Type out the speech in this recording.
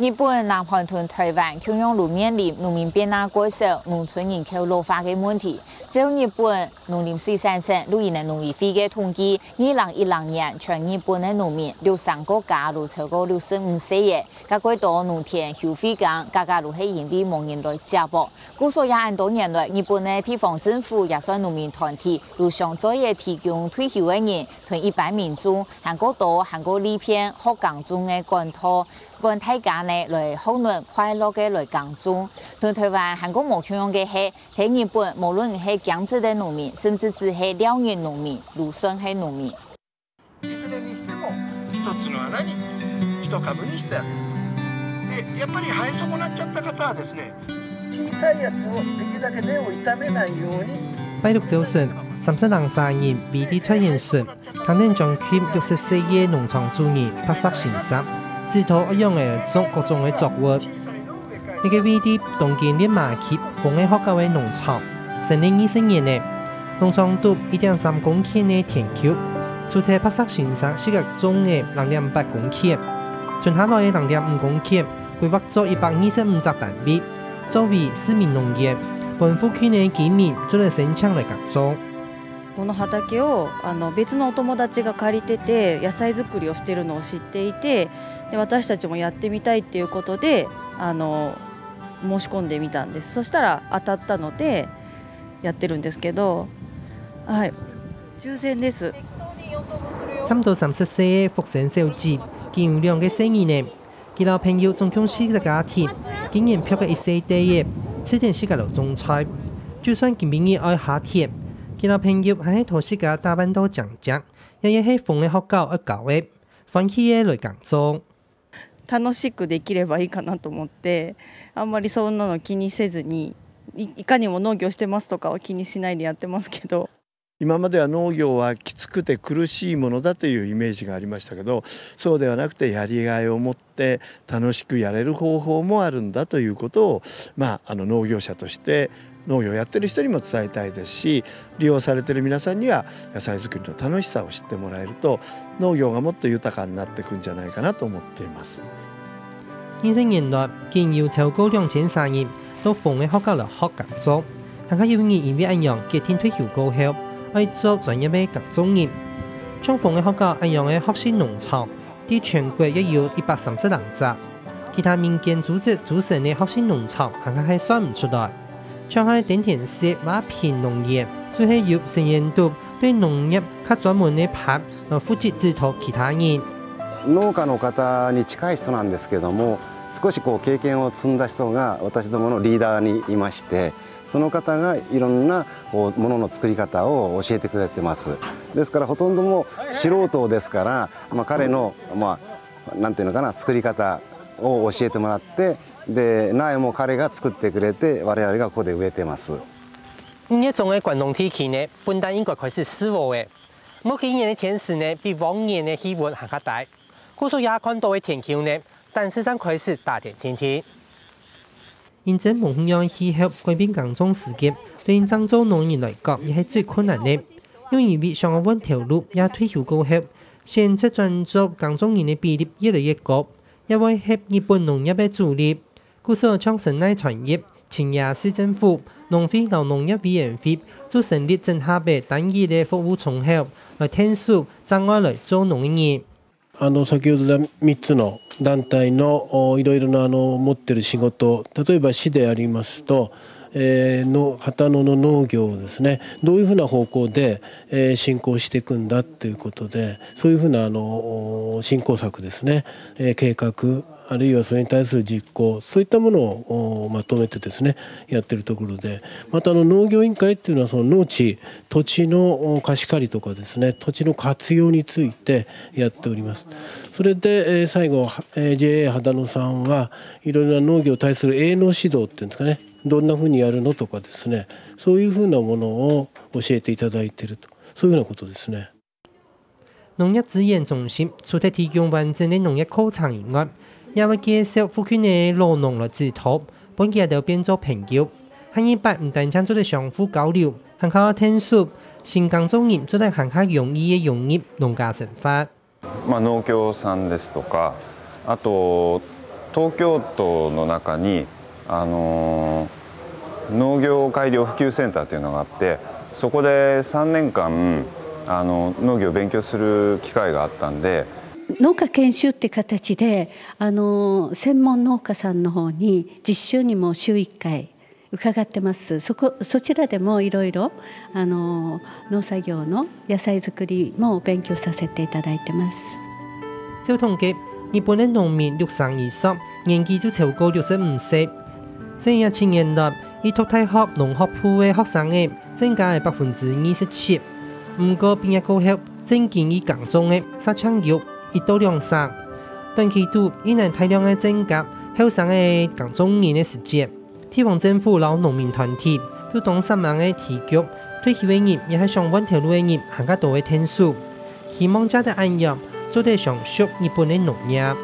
日本南韩同台湾同样路面临农民变难过少、农村人口老化的问题。就日本农林水产省录音的农业会的统计，2010年全日本的农民63个家都超过65岁的，各个到农田收费工，家家都是因为没人来接驳。故所也按多年来，日本的地方政府也算农民团体，都想做也提供退休的人同一般民众，韩国岛、韩国里片学工中的管道。帮大家呢来好能快乐嘅来耕种。同台湾、韩国冇同样嘅係，喺日本無論係江浙的農民，甚至只係遼寧農民、魯順係農民。いずれにしても一つの穴に一株にしてある。で、やっぱり生え損なっちゃった方はですね、小さいやつをできるだけ根を傷めないように。拜六早晨，3003年 VD 出現時，肯定將缺64歲嘅農場主義拍攝現實。指頭一樣嘅做各種嘅作物，呢個 VD 當建立馬協放喺學校嘅農場，成立20年嘅農場都1.3公頃嘅田丘，除咗拍攝現實適合種嘅0.8公頃，剩下來嘅0.5公頃規劃做125隻單位，作為市民農業，本府區嘅居民做嚟申請嚟耕種。この畑を別のお友達が借りてて野菜作りをしているのを知っていて、で私たちもやってみたいっていうことで申し込んでみたんです。そしたら当たったのでやってるんですけど、はい、抽選です。差唔多30歲嘅福生小姐，見有兩個生意呢，佢老朋友總共4個家庭，竟然漂嘅一世地嘅，此前是個老種菜，就算佢明年愛下田。佢老朋友喺土世界打扮到正正，也係逢嘅學校一搞嘅，歡喜嘅來耕種。楽しくできればいいかなと思って、あんまりそんなの気にせずに、いかにも農業してますとかは気にしないでやってますけど。今までは農業はきつくて苦しいものだというイメージがありましたけど、そうではなくてやりがいを持って楽しくやれる方法もあるんだということを、農業者として農業をやってる人にも伝えたいですし、利用されてる皆さんには野菜作りの楽しさを知ってもらえると農業がもっと豊かになっていくんじゃないかなと思っています。20年來，竟有超過2300人到逢嘅學校嚟學耕種，更加有人因為咁樣決定退休過後，愛做專業嘅耕種業。將逢嘅學校咁樣嘅學生農場，喺全國約有132隻，其他民間組織組成嘅學生農場，更加係算唔出來。像係頂田市瓦片農業，最係有成年度對農業較專門嘅拍來負責指導其他人。農家の方に近い人なんですけども、少し経験を積んだ人が私どものリーダーにいまして、その方がいろんなものの作り方を教えてくれてます。ですからほとんども素人ですから、彼のなんていうのかな、作り方を教えてもらって。で苗も彼が作ってくれて我々がここで植えてます。呢種嘅滾農天氣呢，本來應該開始濕和嘅，冇今年嘅天時呢，比往年嘅氣溫還較大。故所也看到嘅天氣呢，但時間開始大熱天氣。現在無樣氣候改變耕種時節，對漳州農業來講也係最困難嘅，因為上個溫條路也退休過後，現在專做耕種人嘅比例越來越高，也會係日本農業嘅主力。故所將省內產業、青亞市政府、農會和農業委員會做成立整合嘅單一嘅服務窗口，來天數障礙來做農業。先ほど3つの団体のいろいろな持ってる仕事、例えば市でありますと、旗野の農業をですね、どういうふうな方向で進行していくんだっていうことで、そういうふうな振興策ですね、計画あるいはそれに対する実行、そういったものをまとめてですねやってるところで、また農業委員会っていうのはその農地、土地の貸し借りとかですね、土地の活用についてやっております。それで最後 JA 秦野さんはいろいろな農業に対する営農指導っていうんですかね、どんなふうにやるのとかですね、そういうふうなものを教えていただいていると、そういうふうなことですね。農業資源中心除咗提供完整嘅農業考察以外，也會介紹附近嘅老農來指導，本期就變做朋友。喺一般唔單止做啲相互交流，還靠聽說新耕種業做得更加容易嘅農業農家生活。農協さんですとか、あと東京都の中に農業改良普及センターというのがあって、そこで3年間農業を勉強する機会があったんで、農家研修って形で専門農家さんの方に実習にも週1回伺ってます。そちらでもいろいろ農作業の野菜作りも勉強させていただいてます。照統計，日本的農民60以上，年紀就超過65歲。雖然前年來，以讀大學農學部嘅學生嘅增加係27%，不過畢業過後，正建議耕種嘅殺搶率1到2成。短期內依然大量嘅增加後生嘅耕種人嘅時間，地方政府和農民團體都當3萬嘅提供退休嘅人，也係上半條路嘅人行較多嘅天數，希望加大安樣，做得上屬日本嘅農業。